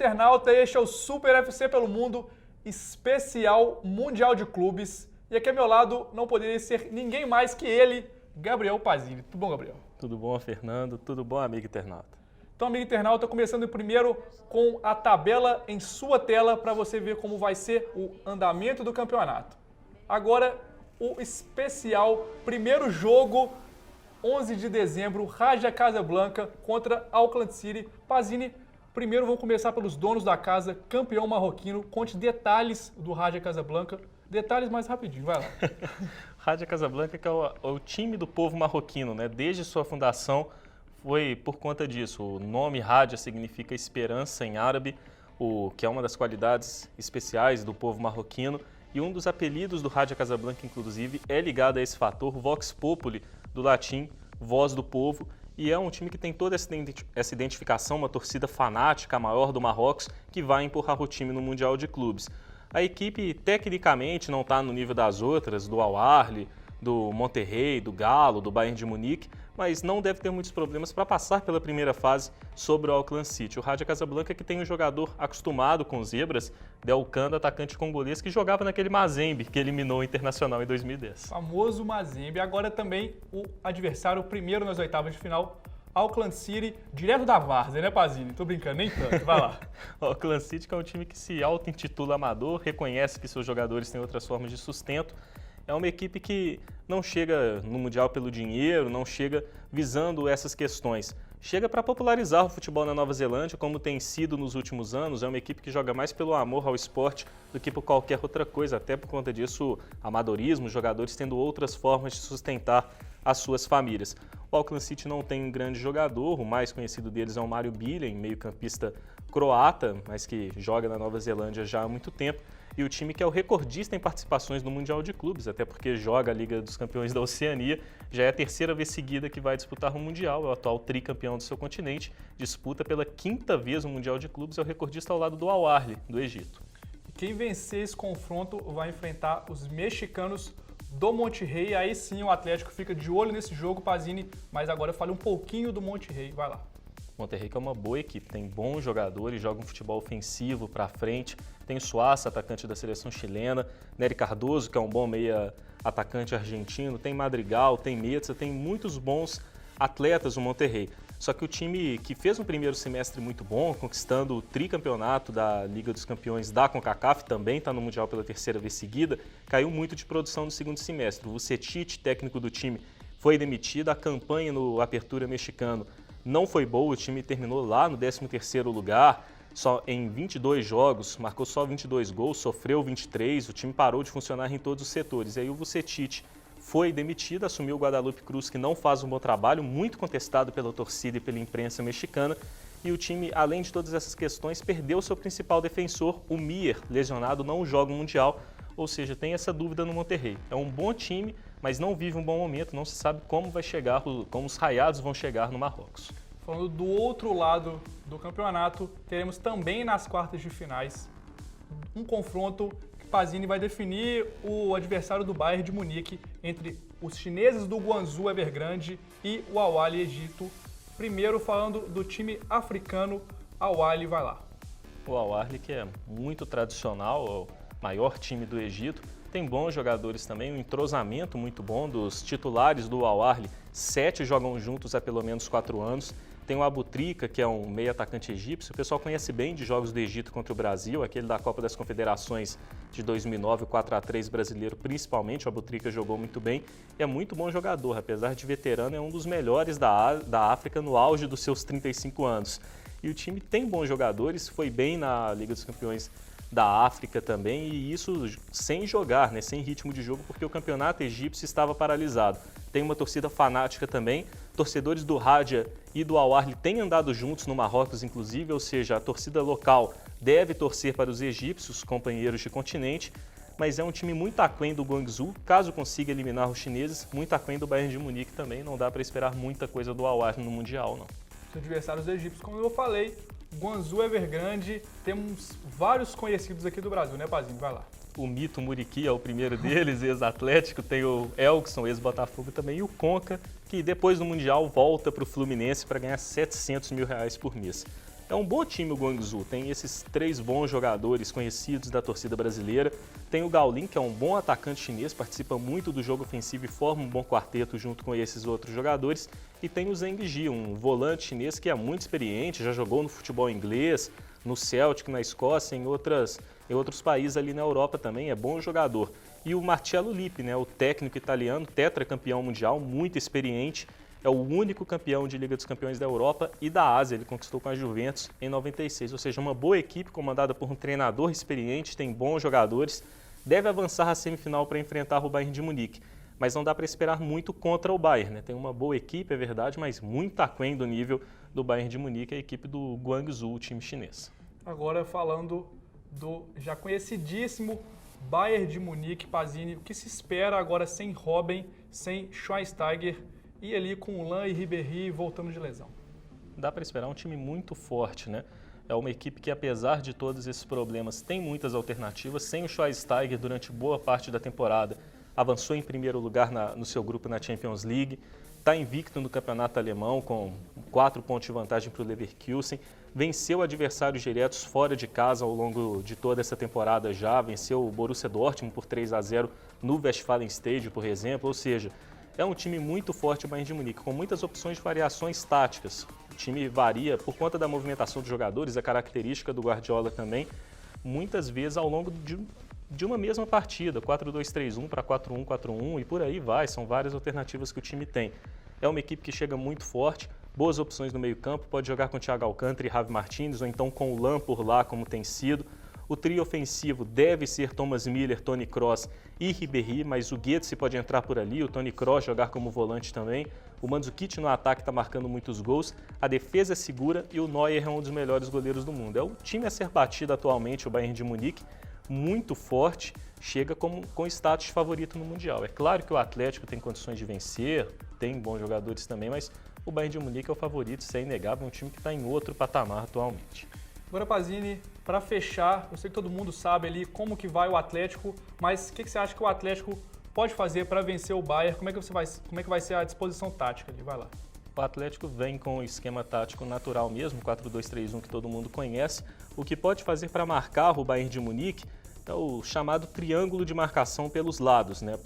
internauta, este é o Super FC pelo Mundo, especial Mundial de Clubes. E aqui ao meu lado não poderia ser ninguém mais que ele, Gabriel Pazini. Tudo bom, Gabriel? Tudo bom, Fernando? Tudo bom, amigo internauta? Então, amigo internauta, começando primeiro com a tabela em sua tela para você ver como vai ser o andamento do campeonato. Agora, o especial primeiro jogo, 11 de dezembro, Raja Casablanca contra Auckland City. Pazini, primeiro vamos começar pelos donos da casa, campeão marroquino. Conte detalhes do Raja Casablanca. Detalhes mais rapidinho, vai lá. Raja Casablanca, que é o time do povo marroquino, né? Desde sua fundação foi por conta disso. O nome Raja significa esperança em árabe, que é uma das qualidades especiais do povo marroquino. E um dos apelidos do Raja Casablanca, inclusive, é ligado a esse fator, Vox Populi, do latim, voz do povo. E é um time que tem toda essa identificação, uma torcida fanática, a maior do Marrocos, que vai empurrar o time no Mundial de Clubes. A equipe, tecnicamente, não está no nível das outras, do Al Ahly, do Monterrey, do Galo, do Bayern de Munique, mas não deve ter muitos problemas para passar pela primeira fase sobre o Auckland City. O Raja Casablanca que tem um jogador acostumado com zebras, Delcando, atacante congolês, que jogava naquele Mazembe, que eliminou o Internacional em 2010. Famoso Mazembe. Agora também o adversário, o primeiro nas oitavas de final, Auckland City, direto da várzea, né, Pazini? Tô brincando, nem tanto. Vai lá. O Auckland City, que é um time que se auto-intitula amador, reconhece que seus jogadores têm outras formas de sustento. É uma equipe que não chega no Mundial pelo dinheiro, não chega visando essas questões. Chega para popularizar o futebol na Nova Zelândia, como tem sido nos últimos anos. É uma equipe que joga mais pelo amor ao esporte do que por qualquer outra coisa. Até por conta disso, amadorismo, jogadores tendo outras formas de sustentar as suas famílias. O Auckland City não tem um grande jogador, o mais conhecido deles é o Mário Billen, meio-campista croata, mas que joga na Nova Zelândia já há muito tempo. E o time que é o recordista em participações no Mundial de Clubes, até porque joga a Liga dos Campeões da Oceania, já é a terceira vez seguida que vai disputar o Mundial, é o atual tricampeão do seu continente, disputa pela quinta vez o Mundial de Clubes, é o recordista ao lado do Al Ahly, do Egito. Quem vencer esse confronto vai enfrentar os mexicanos do Monterrey. Aí sim o Atlético fica de olho nesse jogo, Pazini, mas agora fale um pouquinho do Monterrey, vai lá. Monterrey que é uma boa equipe, tem bons jogadores, joga um futebol ofensivo para frente, tem o Suaça, atacante da seleção chilena, Nery Cardoso, que é um bom meia atacante argentino, tem Madrigal, tem Metsa, tem muitos bons atletas no Monterrey. Só que o time que fez um primeiro semestre muito bom, conquistando o tricampeonato da Liga dos Campeões da CONCACAF, também está no Mundial pela terceira vez seguida, caiu muito de produção no segundo semestre. O Vucetich, técnico do time, foi demitido, a campanha no Apertura mexicano não foi boa, o time terminou lá no 13º lugar, só em 22 jogos, marcou só 22 gols, sofreu 23, o time parou de funcionar em todos os setores. E aí o Vucetich foi demitido, assumiu o Guadalupe Cruz, que não faz um bom trabalho, muito contestado pela torcida e pela imprensa mexicana. E o time, além de todas essas questões, perdeu seu principal defensor, o Mier, lesionado, não joga o Mundial, ou seja, tem essa dúvida no Monterrey. É um bom time, mas não vive um bom momento, não se sabe como vai chegar, como os raiados vão chegar no Marrocos. Falando do outro lado do campeonato, teremos também nas quartas de finais um confronto que Pazini vai definir o adversário do Bayern de Munique entre os chineses do Guangzhou Evergrande e o Al Ahly Egito. Primeiro falando do time africano, Al Ahly, vai lá. O Al Ahly, que é muito tradicional, é o maior time do Egito, tem bons jogadores também, um entrosamento muito bom dos titulares do Al Ahly, 7 jogam juntos há pelo menos 4 anos. Tem o Abutrika, que é um meio atacante egípcio, o pessoal conhece bem de jogos do Egito contra o Brasil, aquele da Copa das Confederações de 2009, o 4-3 brasileiro principalmente, o Abutrika jogou muito bem, é muito bom jogador, apesar de veterano, é um dos melhores da África no auge dos seus 35 anos. E o time tem bons jogadores, foi bem na Liga dos Campeões da África também, e isso sem jogar, né, sem ritmo de jogo, porque o campeonato egípcio estava paralisado. Tem uma torcida fanática também, torcedores do Raja e do Al Ahly têm andado juntos no Marrocos, inclusive, ou seja, a torcida local deve torcer para os egípcios, companheiros de continente, mas é um time muito aquém do Guangzhou, caso consiga eliminar os chineses, muito aquém do Bayern de Munique também, não dá para esperar muita coisa do Al Ahly no Mundial, não. Os adversários egípcios, como eu falei, Guangzhou Evergrande, temos vários conhecidos aqui do Brasil, né, Pazini? Vai lá. O Mito Muriqui é o primeiro deles, ex-Atlético, tem o Elkson, ex-Botafogo também, e o Conca, que depois do Mundial volta para o Fluminense para ganhar R$700 mil por mês. É um bom time o Guangzhou, tem esses 3 bons jogadores conhecidos da torcida brasileira. Tem o Gao Lin, que é um bom atacante chinês, participa muito do jogo ofensivo e forma um bom quarteto junto com esses outros jogadores. E tem o Zheng Ji, um volante chinês que é muito experiente, já jogou no futebol inglês, no Celtic, na Escócia, em outros países ali na Europa também, é bom jogador. E o Marcello Lippi, né, o técnico italiano, tetracampeão mundial, muito experiente. É o único campeão de Liga dos Campeões da Europa e da Ásia. Ele conquistou com a Juventus em 96. Ou seja, uma boa equipe comandada por um treinador experiente, tem bons jogadores. Deve avançar à semifinal para enfrentar o Bayern de Munique. Mas não dá para esperar muito contra o Bayern, né? Tem uma boa equipe, é verdade, mas muito aquém do nível do Bayern de Munique, a equipe do Guangzhou, o time chinês. Agora falando do já conhecidíssimo Bayern de Munique, Pazini, o que se espera agora sem Robben, sem Schweinsteiger, e ali com o Lan e Ribéry voltando de lesão? Dá para esperar um time muito forte, né? É uma equipe que, apesar de todos esses problemas, tem muitas alternativas. Sem o Schweinsteiger, durante boa parte da temporada, avançou em primeiro lugar no seu grupo na Champions League. Está invicto no campeonato alemão, com 4 pontos de vantagem para o Leverkusen. Venceu adversários diretos fora de casa ao longo de toda essa temporada já. Venceu o Borussia Dortmund por 3-0 no Westfalenstadion, por exemplo. Ou seja, é um time muito forte o Bayern de Munique, com muitas opções de variações táticas. O time varia por conta da movimentação dos jogadores, a característica do Guardiola também, muitas vezes ao longo de uma mesma partida, 4-2-3-1 para 4-1-4-1 e por aí vai, são várias alternativas que o time tem. É uma equipe que chega muito forte, boas opções no meio-campo, pode jogar com o Thiago Alcântara e Javi Martínez, ou então com o Lan por lá, como tem sido. O trio ofensivo deve ser Thomas Müller, Toni Kroos e Ribéry, mas o Götze pode entrar por ali, o Toni Kroos jogar como volante também. O Mandzukic no ataque está marcando muitos gols, a defesa é segura e o Neuer é um dos melhores goleiros do mundo. É o time a ser batido atualmente, o Bayern de Munique, muito forte, chega com status de favorito no Mundial. É claro que o Atlético tem condições de vencer, tem bons jogadores também, mas o Bayern de Munique é o favorito, isso é inegável, é um time que está em outro patamar atualmente. Agora, Pazini, para fechar, eu sei que todo mundo sabe ali como que vai o Atlético, mas o que você acha que o Atlético pode fazer para vencer o Bayern? Como é que vai ser a disposição tática ali? Vai lá. O Atlético vem com o esquema tático natural mesmo, 4-2-3-1 que todo mundo conhece. O que pode fazer para marcar o Bayern de Munique é o chamado triângulo de marcação pelos lados, né?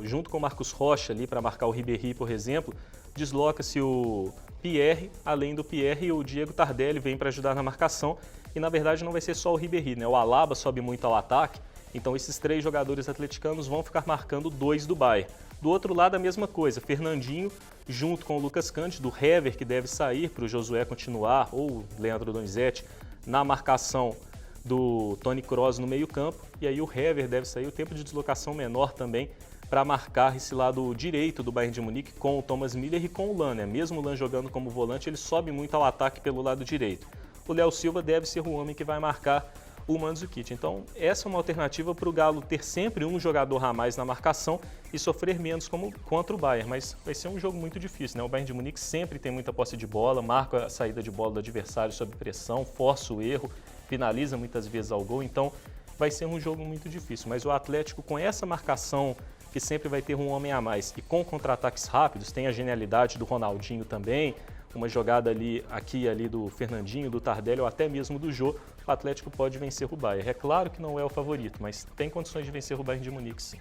Junto com o Marcos Rocha ali para marcar o Ribéry, por exemplo, desloca-se o Pierre, além do Pierre, o Diego Tardelli vem para ajudar na marcação e na verdade não vai ser só o Ribéry, né? O Alaba sobe muito ao ataque, então esses 3 jogadores atleticanos vão ficar marcando 2 do Bayern. Do outro lado a mesma coisa, Fernandinho junto com o Lucas Cândido, o Hever que deve sair para o Josué continuar, ou o Leandro Donizete, na marcação do Toni Kroos no meio campo, e aí o Hever deve sair, o tempo de deslocação menor também, para marcar esse lado direito do Bayern de Munique com o Thomas Müller e com o Lan, né? Mesmo o Lan jogando como volante, ele sobe muito ao ataque pelo lado direito. O Léo Silva deve ser o homem que vai marcar o Mandzukic. Então, essa é uma alternativa para o Galo ter sempre um jogador a mais na marcação e sofrer menos como contra o Bayern, mas vai ser um jogo muito difícil, né? O Bayern de Munique sempre tem muita posse de bola, marca a saída de bola do adversário sob pressão, força o erro, finaliza muitas vezes ao gol, então vai ser um jogo muito difícil. Mas o Atlético, com essa marcação que sempre vai ter um homem a mais e com contra-ataques rápidos, tem a genialidade do Ronaldinho também, uma jogada aqui e ali do Fernandinho, do Tardelli ou até mesmo do Jô, o Atlético pode vencer o Bayern. É claro que não é o favorito, mas tem condições de vencer o Bayern de Munique, sim.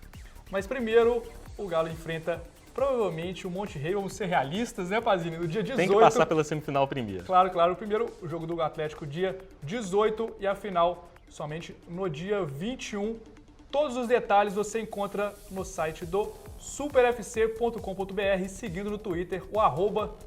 Mas primeiro, o Galo enfrenta provavelmente o Monterrey, vamos ser realistas, né, Pazini? No dia 18... Tem que passar pela semifinal primeiro. Claro, claro. O primeiro jogo do Atlético dia 18 e a final somente no dia 21. Todos os detalhes você encontra no site do superfc.com.br, seguindo no Twitter o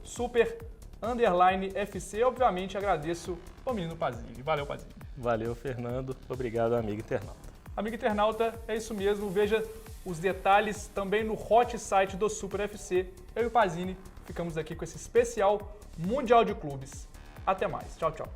@super_FC. Obviamente agradeço ao menino Pazini. Valeu, Pazini. Valeu, Fernando. Obrigado, amigo internauta. Amigo internauta, é isso mesmo. Veja os detalhes também no hot site do Super FC. Eu e o Pazini ficamos aqui com esse especial Mundial de Clubes. Até mais. Tchau, tchau.